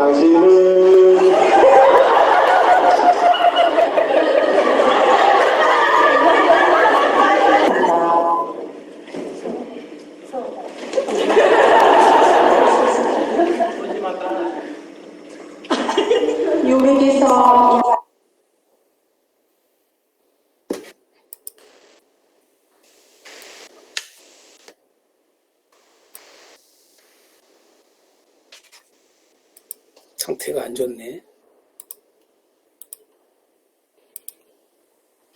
당신은 요리에서 상태가 안 좋네.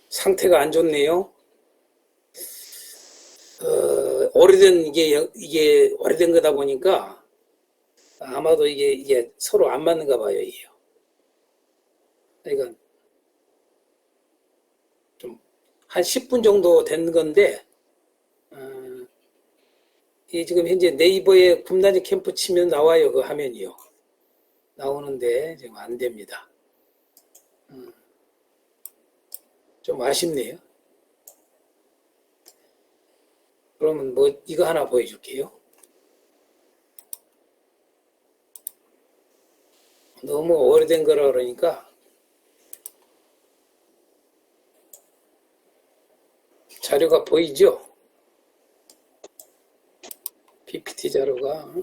상태가 안 좋네요. 오래된 이게 오래된 거다 보니까 아마도 이게 서로 안 맞는가 봐요. 이게요. 그러니까 좀 한 10분 정도 된 건데 이게 지금 현재 네이버에 굶단지 캠프 치면 나와요. 그 화면이요. 나오는데 지금 안 됩니다. 좀 아쉽네요. 그러면 뭐 이거 하나 보여줄게요. 너무 오래된 거라 그러니까 자료가 보이죠? PPT 자료가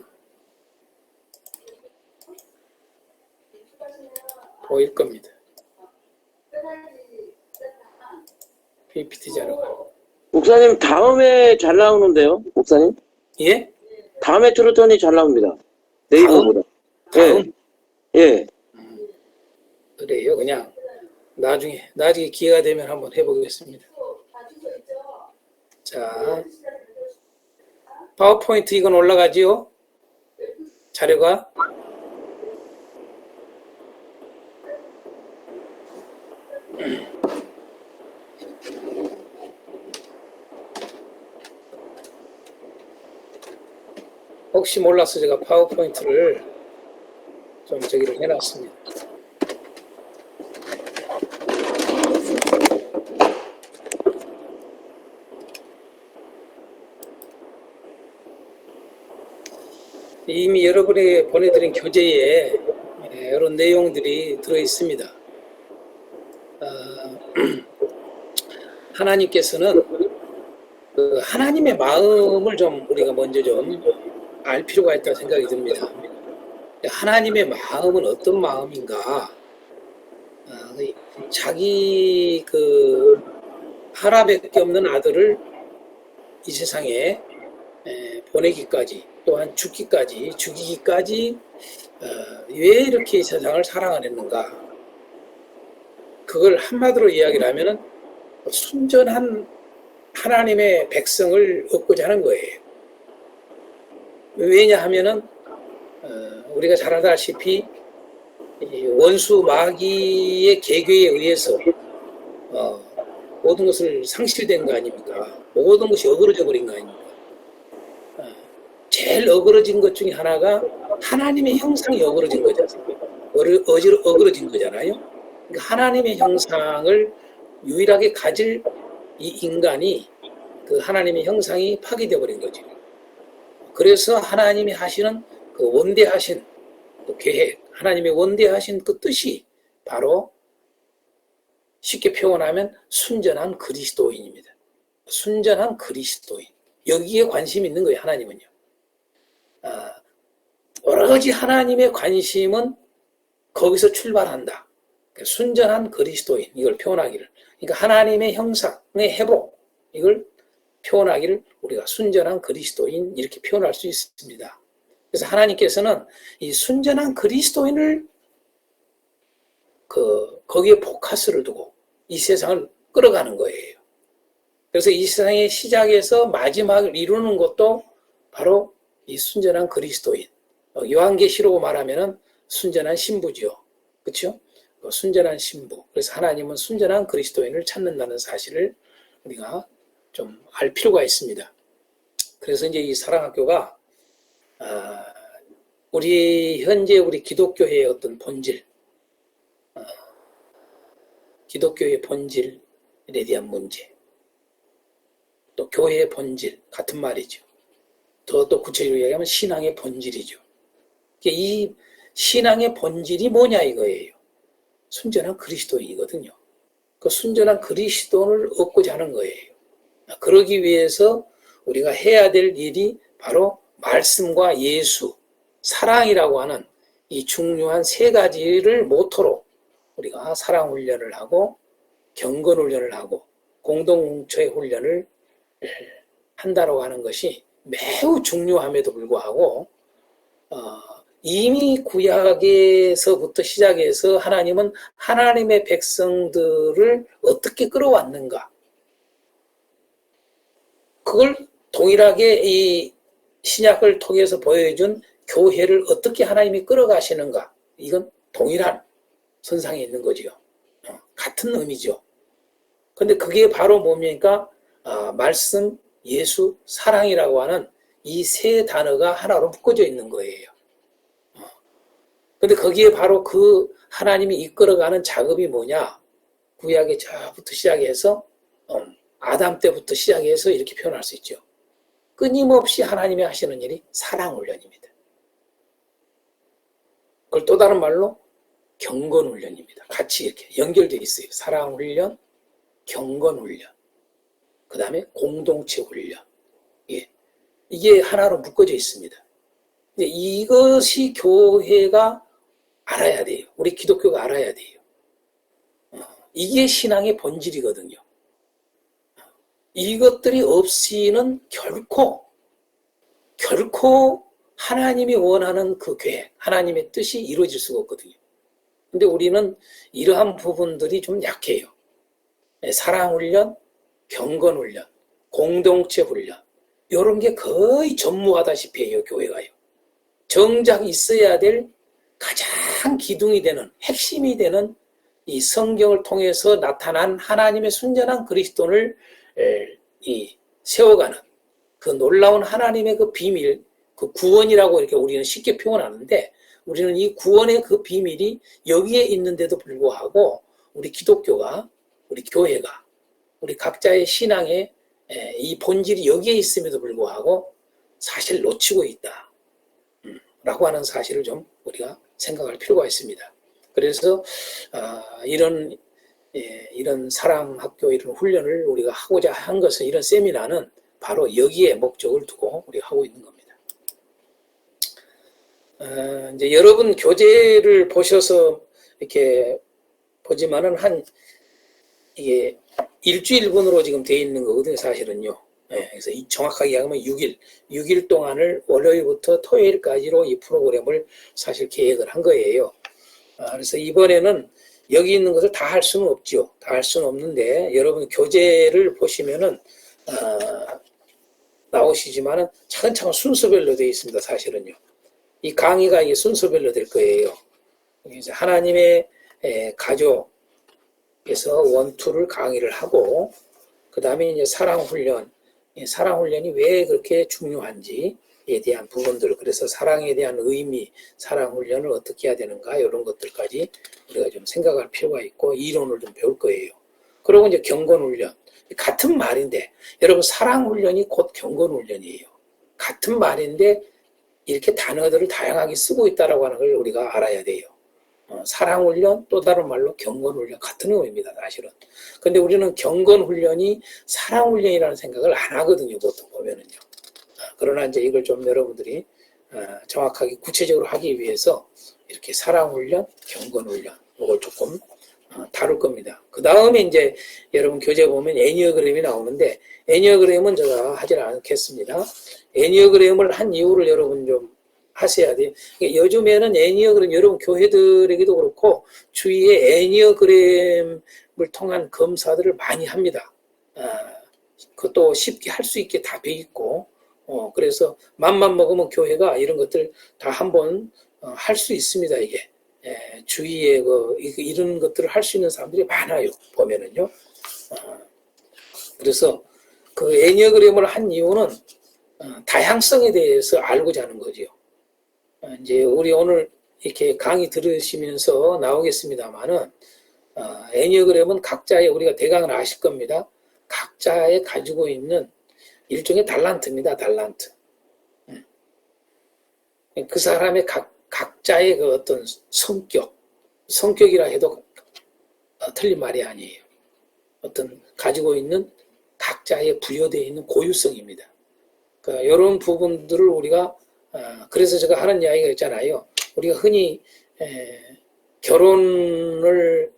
보일 겁니다. PPT 자료가. 목사님 다음에 잘 나오는데요, 목사님? 예? 다음에 트루턴이 잘 나옵니다. 네이버보다. 다음? 예. 그래요. 그냥 나중에 기회가 되면 한번 해보겠습니다. 자, 파워포인트 이건 올라가지요? 자료가? 혹시 몰라서 제가 파워포인트를 좀 저기를 해놨습니다. 이미 여러분에게 보내드린 교재에 이런 내용들이 들어있습니다. 하나님께서는 그 하나님의 마음을 좀 우리가 먼저 좀 알 필요가 있다고 생각이 듭니다. 하나님의 마음은 어떤 마음인가? 자기 그 하나밖에 없는 아들을 이 세상에 보내기까지 또한 죽이기까지 왜 이렇게 이 세상을 사랑하는가? 그걸 한마디로 이야기를 하면은 순전한 하나님의 백성을 얻고자 하는 거예요. 왜냐하면은 우리가 잘 알다시피 원수 마귀의 계교에 의해서 모든 것을 상실된 거 아닙니까? 모든 것이 어그러져 버린 거 아닙니까? 제일 어그러진 것 중에 하나가 하나님의 형상이 어그러진 거잖아요. 어그러진 거잖아요. 그러니까 하나님의 형상을 유일하게 가질 이 인간이 그 하나님의 형상이 파괴되어 버린 거죠. 그래서 하나님이 하시는 그 원대하신 그 계획, 하나님의 원대하신 그 뜻이 바로 쉽게 표현하면 순전한 그리스도인입니다. 순전한 그리스도인. 여기에 관심이 있는 거예요, 하나님은요. 오로지 하나님의 관심은 거기서 출발한다. 순전한 그리스도인, 이걸 표현하기를. 그러니까 하나님의 형상의 회복, 이걸 표현하기를 우리가 순전한 그리스도인 이렇게 표현할 수 있습니다. 그래서 하나님께서는 이 순전한 그리스도인을 거기에 포커스를 두고 이 세상을 끌어가는 거예요. 그래서 이 세상의 시작에서 마지막을 이루는 것도 바로 이 순전한 그리스도인. 요한계시록 말하면은 순전한 신부죠. 그렇죠? 순전한 신부. 그래서 하나님은 순전한 그리스도인을 찾는다는 사실을 우리가 좀 알 필요가 있습니다. 그래서 이제 이 사랑학교가 현재 우리 기독교의 어떤 본질, 기독교의 본질에 대한 문제, 또 교회의 본질 같은 말이죠. 또 구체적으로 얘기하면 신앙의 본질이죠. 이 신앙의 본질이 뭐냐 이거예요. 순전한 그리스도인이거든요. 그 순전한 그리스도를 얻고자 하는 거예요. 그러기 위해서 우리가 해야 될 일이 바로 말씀과 예수, 사랑이라고 하는 이 중요한 세 가지를 모토로 우리가 사랑 훈련을 하고 경건 훈련을 하고 공동체의 훈련을 한다고 하는 것이 매우 중요함에도 불구하고 이미 구약에서부터 시작해서 하나님은 하나님의 백성들을 어떻게 끌어왔는가, 그걸 동일하게 이 신약을 통해서 보여준 교회를 어떻게 하나님이 끌어가시는가, 이건 동일한 선상에 있는 거지요. 같은 의미죠. 근데 그게 바로 뭡니까? 말씀, 예수, 사랑이라고 하는 이 세 단어가 하나로 묶어져 있는 거예요. 근데 거기에 바로 그 하나님이 이끌어가는 작업이 뭐냐? 구약의 저부터 시작해서 아담 때부터 시작해서 이렇게 표현할 수 있죠. 끊임없이 하나님이 하시는 일이 사랑 훈련입니다. 그걸 또 다른 말로 경건 훈련입니다. 같이 이렇게 연결되어 있어요. 사랑 훈련, 경건 훈련, 그 다음에 공동체 훈련. 예. 이게 하나로 묶어져 있습니다. 근데 이것이 교회가 알아야 돼요. 우리 기독교가 알아야 돼요. 이게 신앙의 본질이거든요. 이것들이 없이는 결코 하나님이 원하는 그 계획, 하나님의 뜻이 이루어질 수가 없거든요. 근데 우리는 이러한 부분들이 좀 약해요. 사랑 훈련, 경건 훈련, 공동체 훈련, 이런 게 거의 전무하다시피 해요, 교회가요. 정작 있어야 될 가장 기둥이 되는, 핵심이 되는 이 성경을 통해서 나타난 하나님의 순전한 그리스도를 세워가는 그 놀라운 하나님의 그 비밀, 그 구원이라고 이렇게 우리는 쉽게 표현하는데, 우리는 이 구원의 그 비밀이 여기에 있는데도 불구하고 우리 기독교가, 우리 교회가, 우리 각자의 신앙의 이 본질이 여기에 있음에도 불구하고 사실 놓치고 있다 라고 하는 사실을 좀 우리가 생각할 필요가 있습니다. 그래서 이런 사랑학교 이런 훈련을 우리가 하고자 한 것은, 이런 세미나는 바로 여기에 목적을 두고 우리가 하고 있는 겁니다. 이제 여러분 교재를 보셔서 이렇게 보지만은 이게 일주일분으로 지금 되어 있는 거거든요, 사실은요. 그래서 정확하게 하면 6일 동안을 월요일부터 토요일까지로 이 프로그램을 사실 계획을 한 거예요. 그래서 이번에는 여기 있는 것을 다 할 수는 없죠. 다 할 수는 없는데, 여러분 교재를 보시면은 나오시지만은 차근차근 순서별로 되어 있습니다, 사실은요. 이 강의가 이게 순서별로 될 거예요. 이제 하나님의 가족에서 원투를 강의를 하고, 그 다음에 이제 사랑훈련이 왜 그렇게 중요한지에 대한 부분들, 그래서 사랑에 대한 의미, 사랑훈련을 어떻게 해야 되는가, 이런 것들까지 우리가 좀 생각할 필요가 있고, 이론을 좀 배울 거예요. 그리고 이제 경건훈련. 같은 말인데, 여러분, 사랑훈련이 곧 경건훈련이에요. 같은 말인데, 이렇게 단어들을 다양하게 쓰고 있다고 하는 걸 우리가 알아야 돼요. 사랑훈련, 또 다른 말로 경건훈련, 같은 의미입니다, 사실은. 근데 우리는 경건훈련이 사랑훈련이라는 생각을 안 하거든요, 보통 보면은요. 그러나 이제 이걸 좀 여러분들이 정확하게 구체적으로 하기 위해서 이렇게 사랑훈련, 경건훈련, 이걸 조금 다룰 겁니다. 그 다음에 이제 여러분 교재 보면 애니어그램이 나오는데, 애니어그램은 제가 하지 않겠습니다. 애니어그램을 한 이유를 여러분 좀 하셔야 돼요. 요즘에는 애니어그램, 여러분 교회들에게도 그렇고 주위에 애니어그램을 통한 검사들을 많이 합니다. 그것도 쉽게 할 수 있게 다 돼 있고, 그래서 맘만 먹으면 교회가 이런 것들 다 한번 할 수 있습니다. 이게 주위에 이런 것들을 할 수 있는 사람들이 많아요, 보면은요. 그래서 그 애니어그램을 한 이유는 다양성에 대해서 알고자 하는 거죠. 이제 우리 오늘 이렇게 강의 들으시면서 나오겠습니다만은, 애니어그램은 각자의, 우리가 대강을 아실 겁니다. 각자의 가지고 있는 일종의 달란트입니다, 달란트. 그 사람의 각자의 그 어떤 성격이라 해도 틀린 말이 아니에요. 어떤 가지고 있는 각자의 부여되어 있는 고유성입니다. 그러니까 이런 부분들을 우리가 그래서 제가 하는 이야기가 있잖아요. 우리가 흔히 결혼을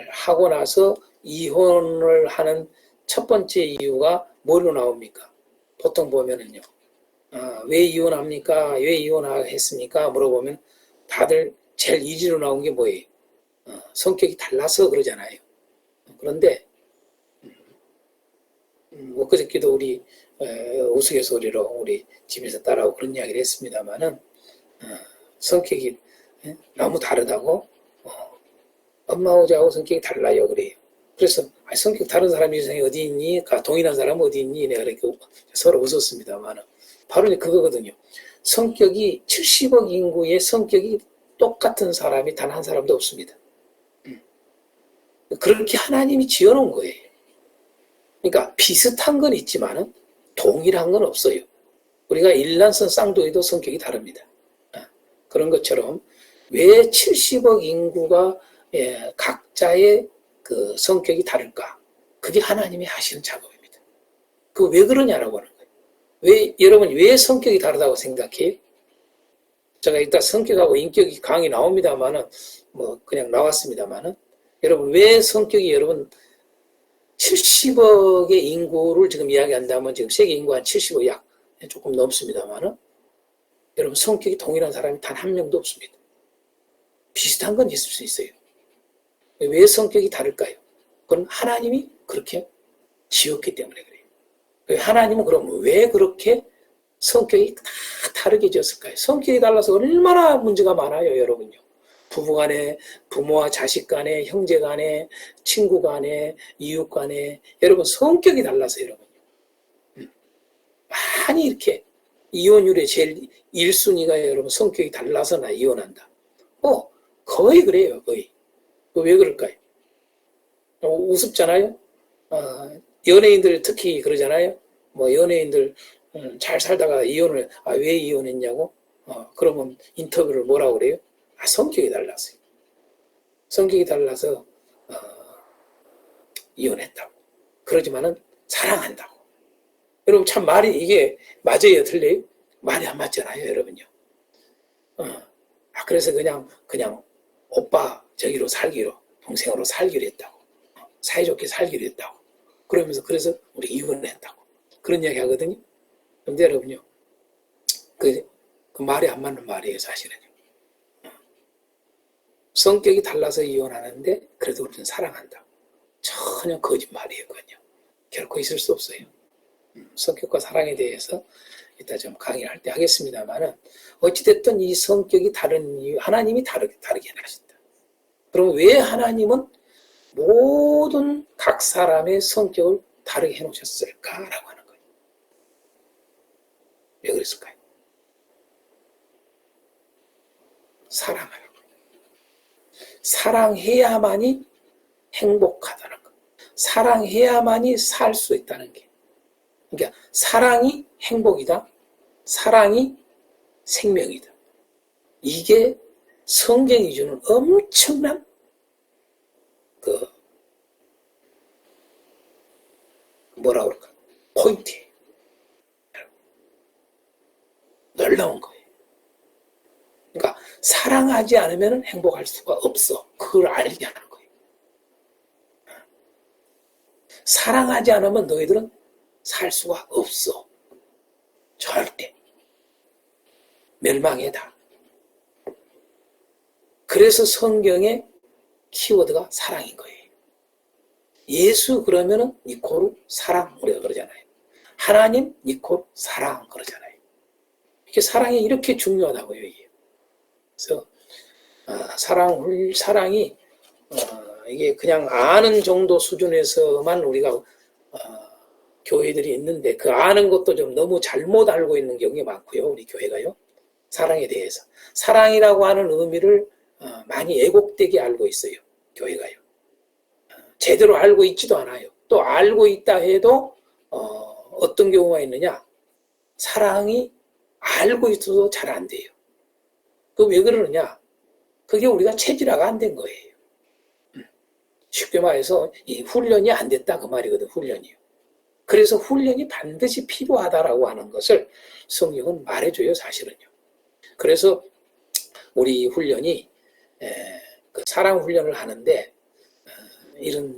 하고 나서 이혼을 하는 첫 번째 이유가 뭐로 나옵니까? 보통 보면은요. 왜 이혼합니까? 왜 이혼했습니까? 물어보면 다들 제일 이지로 나온 게 뭐예요? 성격이 달라서 그러잖아요. 그런데 그저께도 우리 우스갯소리로 우리 집에서 딸하고 그런 이야기를 했습니다마는 성격이 너무 다르다고 엄마하고 성격이 달라요 그래요. 그래서 성격 다른 사람이 이 세상에 어디 있니? 동일한 사람은 어디 있니? 내가 이렇게 서로 웃었습니다마는 바로 그거거든요. 성격이 70억 인구의 성격이 똑같은 사람이 단 한 사람도 없습니다. 그렇게 하나님이 지어놓은 거예요. 그러니까 비슷한 건 있지만은 동일한 건 없어요. 우리가 일란성 쌍둥이도 성격이 다릅니다. 그런 것처럼 왜 70억 인구가 각자의 그 성격이 다를까? 그게 하나님이 하시는 작업입니다. 그 왜 그러냐라고 하는 거예요. 여러분 왜 성격이 다르다고 생각해요? 제가 일단 성격하고 인격이 강의 나옵니다만은 그냥 나왔습니다만은 여러분 왜 성격이 여러분 70억의 인구를 지금 이야기한다면 지금 세계 인구 한 70억 약 조금 넘습니다만은 여러분 성격이 동일한 사람이 단 한 명도 없습니다. 비슷한 건 있을 수 있어요. 왜 성격이 다를까요? 그건 하나님이 그렇게 지었기 때문에 그래요. 하나님은 그럼 왜 그렇게 성격이 다 다르게 지었을까요? 성격이 달라서 얼마나 문제가 많아요, 여러분요. 부부간에, 부모와 자식 간에, 형제 간에, 친구 간에, 이웃 간에, 여러분 성격이 달라서 여러분요. 많이 이렇게 이혼율의 제일 1순위가 여러분 성격이 달라서 나 이혼한다. 거의 그래요, 거의. 왜 그럴까요? 우습잖아요? 연예인들 특히 그러잖아요? 연예인들 잘 살다가 이혼을, 왜 이혼했냐고? 그러면 인터뷰를 뭐라고 그래요? 성격이 달라서요. 성격이 달라서, 이혼했다고. 그러지만은 사랑한다고. 여러분 참 말이 이게 맞아요, 틀려요? 말이 안 맞잖아요, 여러분요. 그래서 그냥 오빠 저기로 살기로, 동생으로 살기로 했다고. 사이좋게 살기로 했다고. 그래서 우리 이혼했다고. 그런 이야기 하거든요. 근데 여러분요, 그 말이 안 맞는 말이에요, 사실은요. 성격이 달라서 이혼하는데 그래도 우리는 사랑한다. 전혀 거짓말이에요, 그건요. 결코 있을 수 없어요. 성격과 사랑에 대해서 이따 좀 강의를 할 때 하겠습니다만은 어찌됐든 이 성격이 다른 이유, 하나님이 다르게 하신다. 그럼 왜 하나님은 모든 각 사람의 성격을 다르게 해놓으셨을까라고 하는 거예요. 왜 그랬을까요? 사랑하라고. 사랑해야만이 행복하다는 거. 사랑해야만이 살 수 있다는 게. 그러니까 사랑이 행복이다. 사랑이 생명이다. 이게 성경이 주는 엄청난 뭐라 그럴까? 포인트예요. 놀라운 거예요. 그러니까 사랑하지 않으면 행복할 수가 없어. 그걸 알게 하는 거예요. 사랑하지 않으면 너희들은 살 수가 없어. 절대. 멸망이다. 그래서 성경의 키워드가 사랑인 거예요. 예수 그러면은 이코르 사랑 우리가 그러잖아요. 하나님 이코르 사랑 그러잖아요. 이게 사랑이 이렇게 중요하다고요. 이게. 그래서 사랑이 이게 그냥 아는 정도 수준에서만 우리가 교회들이 있는데 그 아는 것도 좀 너무 잘못 알고 있는 경우가 많고요. 우리 교회가요. 사랑에 대해서. 사랑이라고 하는 의미를 많이 애곡되게 알고 있어요. 교회가요. 제대로 알고 있지도 않아요. 또 알고 있다 해도 어떤 경우가 있느냐. 사랑이 알고 있어도 잘 안 돼요. 그 왜 그러느냐? 그게 우리가 체질화가 안 된 거예요. 쉽게 말해서 이 훈련이 안 됐다 그 말이거든, 훈련이요. 그래서 훈련이 반드시 필요하다라고 하는 것을 성경은 말해줘요, 사실은요. 그래서 우리 훈련이 그 사랑 훈련을 하는데 이런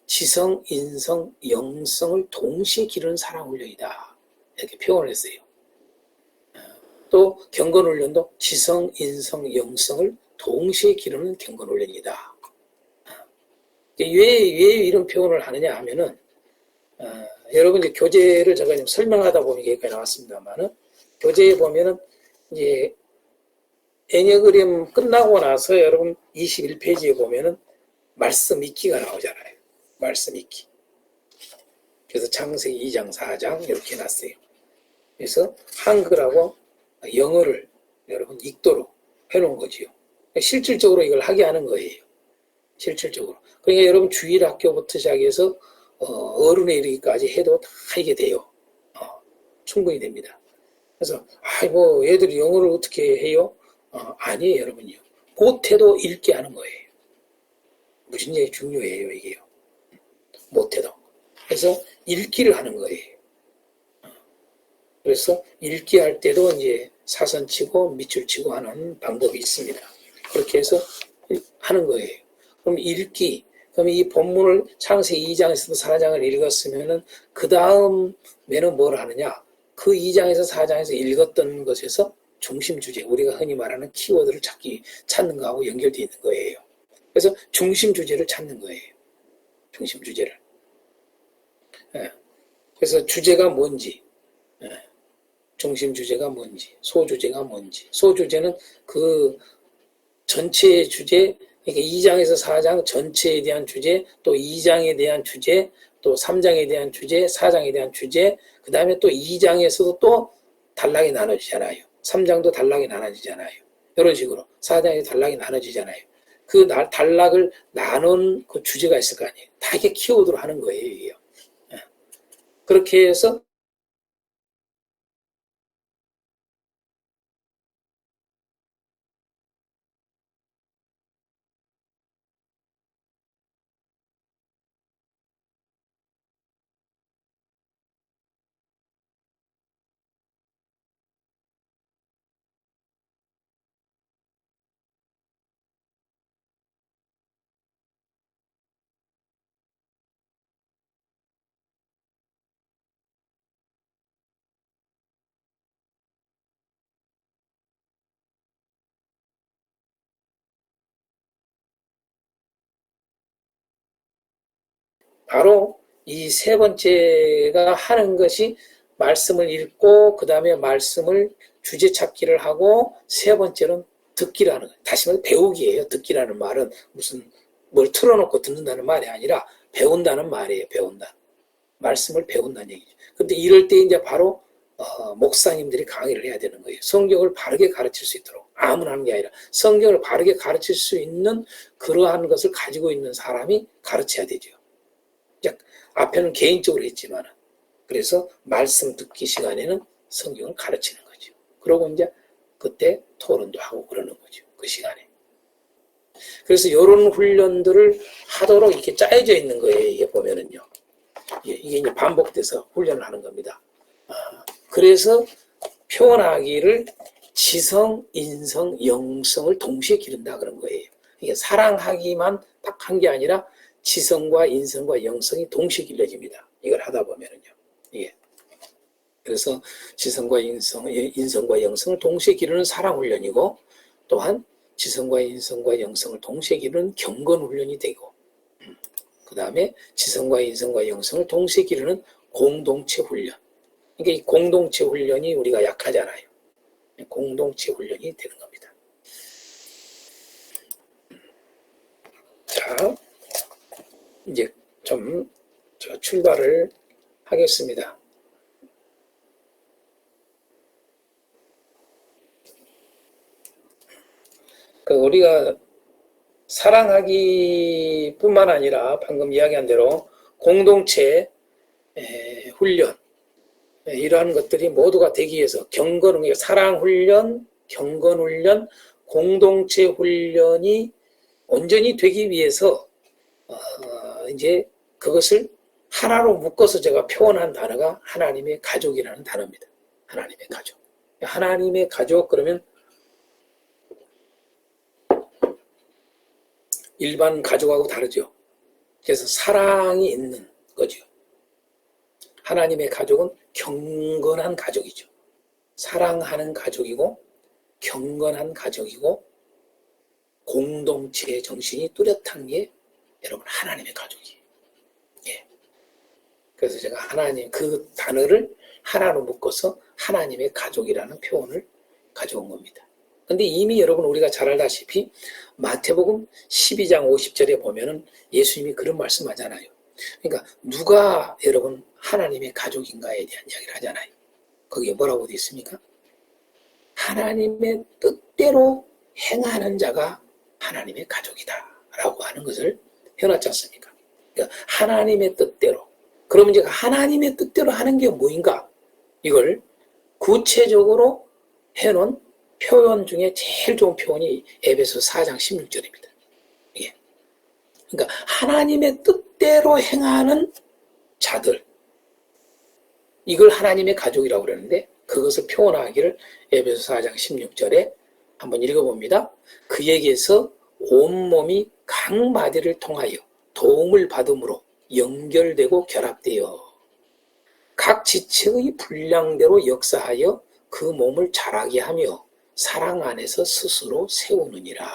지성, 인성, 영성을 동시에 기르는 사랑 훈련이다 이렇게 표현을 했어요. 또 경건 훈련도 지성, 인성, 영성을 동시에 기르는 경건 훈련이다. 왜 이런 표현을 하느냐 하면은 여러분 이제 교재를 제가 좀 설명하다 보니 여기까지 나왔습니다만은 교재에 보면은 이제 애니어그램 끝나고 나서 여러분 21페이지에 보면은 말씀 읽기가 나오잖아요. 말씀 읽기. 그래서 창세기 2장, 4장 이렇게 놨어요. 그래서 한글하고 영어를 여러분 읽도록 해놓은 거지요. 실질적으로 이걸 하게 하는 거예요. 실질적으로. 그러니까 여러분 주일학교부터 시작해서 어른에 이르기까지 해도 다 이게 돼요. 충분히 됩니다. 그래서 뭐 애들이 영어를 어떻게 해요? 아니에요, 여러분요. 못해도 읽게 하는 거예요. 무진장이 중요해요, 이게요. 못해도. 그래서 읽기를 하는 거예요. 그래서 읽기 할 때도 이제 사선 치고 밑줄 치고 하는 방법이 있습니다. 그렇게 해서 하는 거예요. 그럼 읽기, 그럼 이 본문을 창세기 2장에서도 4장을 읽었으면은 그 다음에는 뭘 하느냐? 그 2장에서 4장에서 읽었던 것에서 중심 주제, 우리가 흔히 말하는 키워드를 찾는 거하고 연결되어 있는 거예요. 그래서 중심 주제를 찾는 거예요. 중심 주제를. 그래서 주제가 뭔지, 중심 주제가 뭔지, 소주제가 뭔지. 소주제는 그 전체의 주제, 그러니까 2장에서 4장 전체에 대한 주제, 또 2장에 대한 주제, 또 3장에 대한 주제, 4장에 대한 주제, 그 다음에 또 2장에서도 또 단락이 나눠지잖아요. 3장도 단락이 나눠지잖아요. 이런 식으로 4장에도 단락이 나눠지잖아요. 그 단락을 나눈 그 주제가 있을 거 아니에요. 다 이게 키워드로 하는 거예요. 이게요. 그렇게 해서 바로 이 세 번째가 하는 것이 말씀을 읽고 그 다음에 말씀을 주제 찾기를 하고 세 번째는 듣기를 하는 거예요. 다시 말해 배우기예요. 듣기라는 말은 무슨 뭘 틀어놓고 듣는다는 말이 아니라 배운다는 말이에요. 배운다. 말씀을 배운다는 얘기죠. 근데 이럴 때 이제 바로 목사님들이 강의를 해야 되는 거예요. 성경을 바르게 가르칠 수 있도록. 아무나 하는 게 아니라 성경을 바르게 가르칠 수 있는 그러한 것을 가지고 있는 사람이 가르쳐야 되죠. 앞에는 개인적으로 했지만 그래서 말씀 듣기 시간에는 성경을 가르치는 거죠. 그러고 이제 그때 토론도 하고 그러는 거죠. 그 시간에. 그래서 이런 훈련들을 하도록 이렇게 짜여져 있는 거예요. 이게 보면은요. 이게 이제 반복돼서 훈련을 하는 겁니다. 그래서 표현하기를 지성, 인성, 영성을 동시에 기른다 그런 거예요. 이게 사랑하기만 딱 한 게 아니라 지성과 인성과 영성이 동시에 길러집니다. 이걸 하다 보면은요. 예. 그래서 지성과 인성과 영성을 동시에 기르는 사랑 훈련이고 또한 지성과 인성과 영성을 동시에 기르는 경건 훈련이 되고 그 다음에 지성과 인성과 영성을 동시에 기르는 공동체 훈련. 그러니까 이 공동체 훈련이 우리가 약하잖아요. 공동체 훈련이 되는 겁니다. 자, 이제 좀 출발을 하겠습니다. 우리가 사랑하기뿐만 아니라 방금 이야기한 대로 공동체 훈련 이러한 것들이 모두가 되기 위해서 경건, 사랑 훈련, 경건 훈련, 공동체 훈련이 온전히 되기 위해서 이제 그것을 하나로 묶어서 제가 표현한 단어가 하나님의 가족이라는 단어입니다. 하나님의 가족. 하나님의 가족 그러면 일반 가족하고 다르죠. 그래서 사랑이 있는 거죠. 하나님의 가족은 경건한 가족이죠. 사랑하는 가족이고 경건한 가족이고 공동체의 정신이 뚜렷한 게 여러분 하나님의 가족이에요. 예. 그래서 제가 하나님 그 단어를 하나로 묶어서 하나님의 가족이라는 표현을 가져온 겁니다. 근데 이미 여러분 우리가 잘 알다시피 마태복음 12장 50절에 보면은 예수님이 그런 말씀하잖아요. 그러니까 누가 여러분 하나님의 가족인가에 대한 이야기를 하잖아요. 거기에 뭐라고 되어 있습니까? 하나님의 뜻대로 행하는 자가 하나님의 가족이다 라고 하는 것을 해놨지 않습니까? 그러니까 하나님의 뜻대로. 그러면 이제 하나님의 뜻대로 하는 게 뭐인가? 이걸 구체적으로 해놓은 표현 중에 제일 좋은 표현이 에베소 4장 16절입니다. 예. 그러니까 하나님의 뜻대로 행하는 자들, 이걸 하나님의 가족이라고 그러는데 그것을 표현하기를 에베소 4장 16절에 한번 읽어봅니다. 그에게서 온몸이 각 마디를 통하여 도움을 받음으로 연결되고 결합되어 각 지체의 분량대로 역사하여 그 몸을 자라게 하며 사랑 안에서 스스로 세우느니라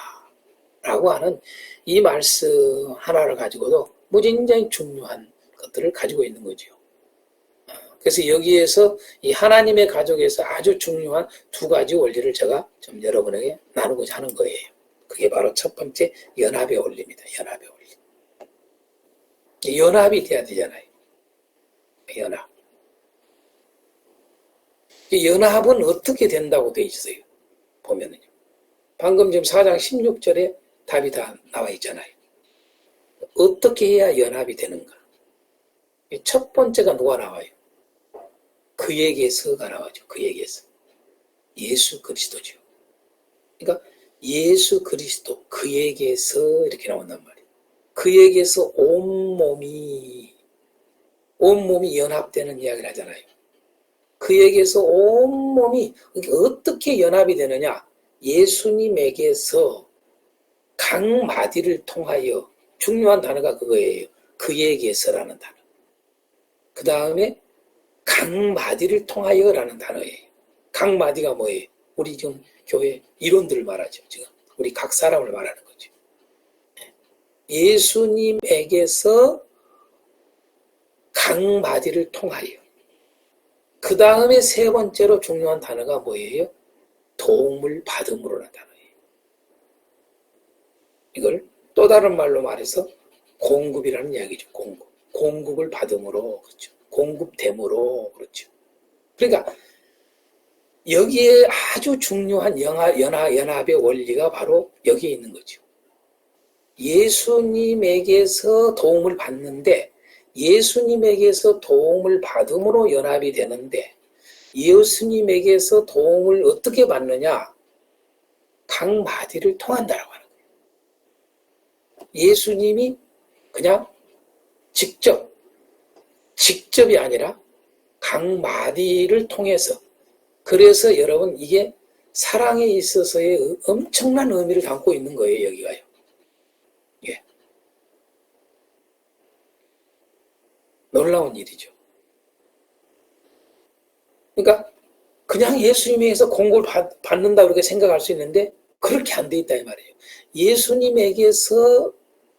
라고 하는 이 말씀 하나를 가지고도 무진장히 중요한 것들을 가지고 있는 거죠. 그래서 여기에서 이 하나님의 가족에서 아주 중요한 두 가지 원리를 제가 좀 여러분에게 나누고자 하는 거예요. 그게 바로 첫 번째 연합의 원리입니다. 연합의 원리. 연합이 돼야 되잖아요. 연합. 연합은 어떻게 된다고 되어 있어요? 보면은요. 방금 지금 4장 16절에 답이 다 나와 있잖아요. 어떻게 해야 연합이 되는가? 첫 번째가 누가 나와요? 그에게서가 나오죠. 그에게서. 예수 그리스도죠. 그러니까 예수 그리스도, 그에게서 이렇게 나온단 말이에요. 그에게서 온몸이 연합되는 이야기를 하잖아요. 그에게서 온몸이 어떻게 연합이 되느냐? 예수님에게서 각 마디를 통하여 중요한 단어가 그거예요. 그에게서라는 단어. 그 다음에 각 마디를 통하여라는 단어예요. 각 마디가 뭐예요? 우리 지금 교회 이론들을 말하죠. 지금 우리 각 사람을 말하는 거죠. 예수님에게서 각 마디를 통하여. 그 다음에 세 번째로 중요한 단어가 뭐예요? 도움을 받음으로라는 단어예요. 이걸 또 다른 말로 말해서 공급이라는 이야기죠. 공급을 받음으로, 그렇죠. 공급됨으로, 그렇죠. 그러니까 여기에 아주 중요한 연합의 원리가 바로 여기에 있는 거죠. 예수님에게서 도움을 받는데 예수님에게서 도움을 받음으로 연합이 되는데 예수님에게서 도움을 어떻게 받느냐? 각 마디를 통한다라고 하는 거예요. 예수님이 그냥 직접이 아니라 각 마디를 통해서. 그래서 여러분 이게 사랑에 있어서의 엄청난 의미를 담고 있는 거예요. 여기가요. 예. 놀라운 일이죠. 그러니까 그냥 예수님에게서 공급을 받는다 그렇게 생각할 수 있는데 그렇게 안 돼 있다 이 말이에요. 예수님에게서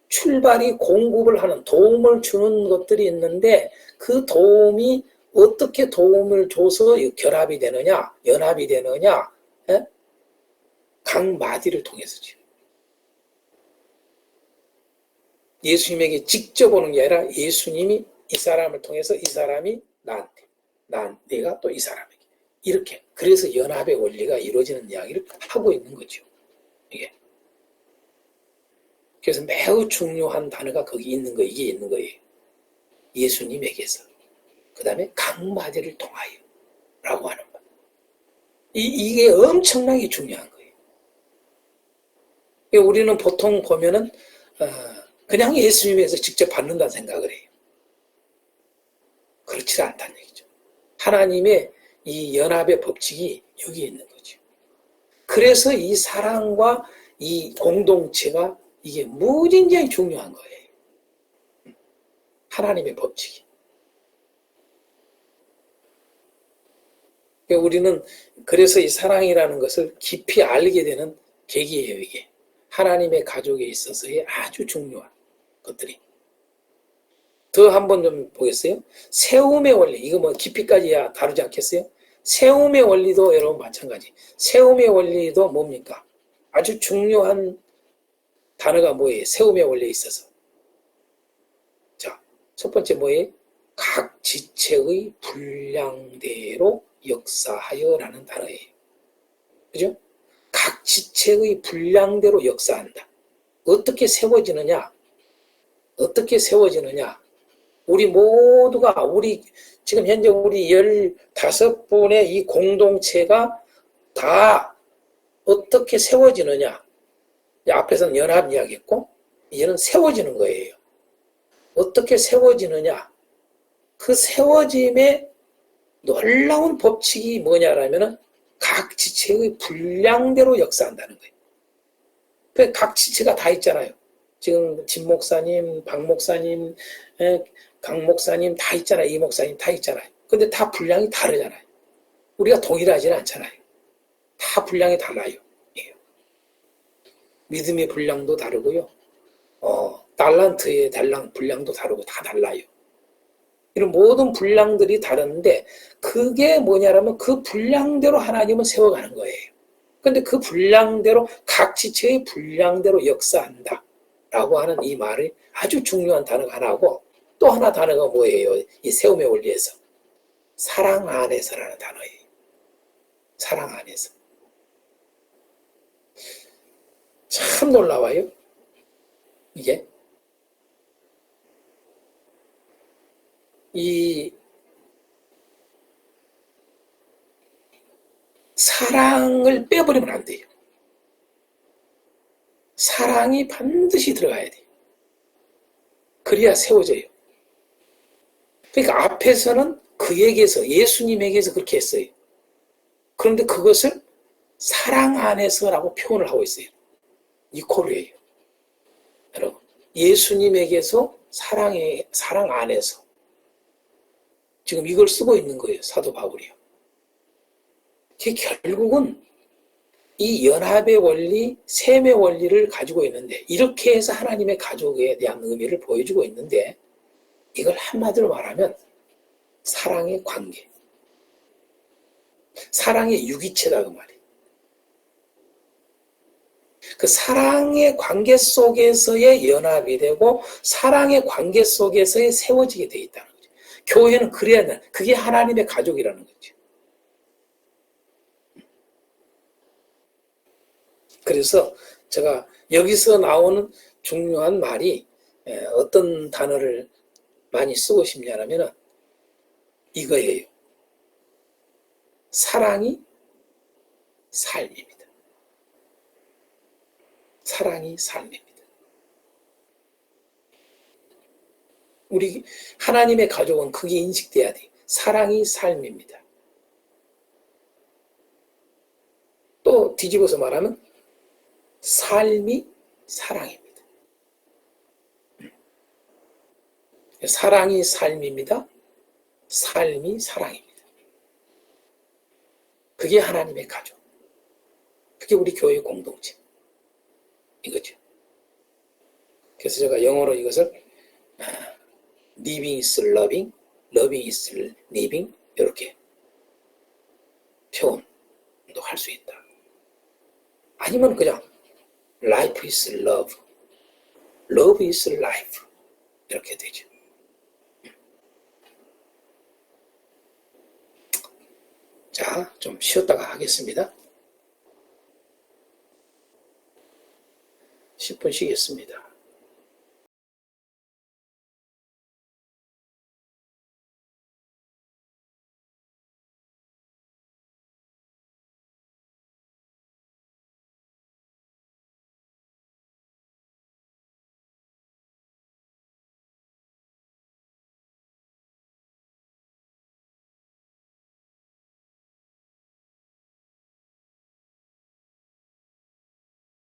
출발이 공급을 하는, 도움을 주는 것들이 있는데 그 도움이 어떻게 도움을 줘서 결합이 되느냐, 연합이 되느냐, 예? 각 마디를 통해서죠. 예수님에게 직접 오는 게 아니라 예수님이 이 사람을 통해서 이 사람이 나한테, 내가 또 이 사람에게. 이렇게. 그래서 연합의 원리가 이루어지는 이야기를 하고 있는 거죠. 이게. 그래서 매우 중요한 단어가 거기 있는 거, 이게 있는 거예요. 예수님에게서. 그 다음에 각 마디를 통하여 라고 하는 것. 이게 엄청나게 중요한 거예요. 우리는 보통 보면은 그냥 예수님에서 직접 받는다는 생각을 해요. 그렇지 않다는 얘기죠. 하나님의 이 연합의 법칙이 여기에 있는 거죠. 그래서 이 사랑과 이 공동체가 이게 무진장히 중요한 거예요. 하나님의 법칙이. 우리는 그래서 이 사랑이라는 것을 깊이 알게 되는 계기예요, 이게. 하나님의 가족에 있어서의 아주 중요한 것들이. 더 한번 좀 보겠어요? 세움의 원리, 이거 뭐 깊이까지 다루지 않겠어요? 세움의 원리도 여러분 마찬가지. 세움의 원리도 뭡니까? 아주 중요한 단어가 뭐예요? 세움의 원리에 있어서. 자, 첫 번째 뭐예요? 각 지체의 분량대로 역사하여라는 단어예요. 그죠? 각 지체의 분량대로 역사한다. 어떻게 세워지느냐? 어떻게 세워지느냐? 우리 모두가 지금 현재 우리 15분의 이 공동체가 다 어떻게 세워지느냐? 앞에서는 연합 이야기했고 이제는 세워지는 거예요. 어떻게 세워지느냐? 그 세워짐의 놀라운 법칙이 뭐냐라면은 각 지체의 분량대로 역사한다는 거예요. 각 지체가 다 있잖아요. 지금 진 목사님, 박 목사님, 강 목사님 다 있잖아요. 이 목사님 다 있잖아요. 근데 다 분량이 다르잖아요. 우리가 동일하지는 않잖아요. 다 분량이 달라요. 믿음의 분량도 다르고요. 달란트의 분량도 다르고 다 달라요. 이런 모든 분량들이 다른데 그게 뭐냐라면 그 분량대로 하나님은 세워가는 거예요. 근데 그 분량대로 각 지체의 분량대로 역사한다 라고 하는 이 말이 아주 중요한 단어가 하나고 또 하나 단어가 뭐예요? 이 세움의 원리에서 사랑 안에서라는 단어예요. 사랑 안에서. 참 놀라워요. 이게 이 사랑을 빼버리면 안 돼요. 사랑이 반드시 들어가야 돼요. 그래야 세워져요. 그러니까 앞에서는 그에게서 예수님에게서 그렇게 했어요. 그런데 그것을 사랑 안에서라고 표현을 하고 있어요. 이코르예요. 여러분, 예수님에게서 사랑 안에서 지금 이걸 쓰고 있는 거예요. 사도 바울이요. 결국은 이 연합의 원리, 셈의 원리를 가지고 있는데 이렇게 해서 하나님의 가족에 대한 의미를 보여주고 있는데 이걸 한마디로 말하면 사랑의 관계, 사랑의 유기체다 그 말이에요. 그 사랑의 관계 속에서의 연합이 되고 사랑의 관계 속에서의 세워지게 돼 있다는 거죠. 교회는 그래야 돼. 그게 하나님의 가족이라는 거죠. 그래서 제가 여기서 나오는 중요한 말이 어떤 단어를 많이 쓰고 싶냐면 이거예요. 사랑이 삶입니다. 사랑이 삶입니다. 우리 하나님의 가족은 그게 인식돼야 돼요. 사랑이 삶입니다. 또 뒤집어서 말하면 삶이 사랑입니다. 사랑이 삶입니다. 삶이 사랑입니다. 그게 하나님의 가족. 그게 우리 교회 공동체. 이거죠. 그래서 제가 영어로 이것을 living is loving, loving is living 이렇게 표현도 할 수 있다. 아니면 그냥 life is love, love is life 이렇게 되죠. 자, 좀 쉬었다가 하겠습니다. 10분 쉬겠습니다.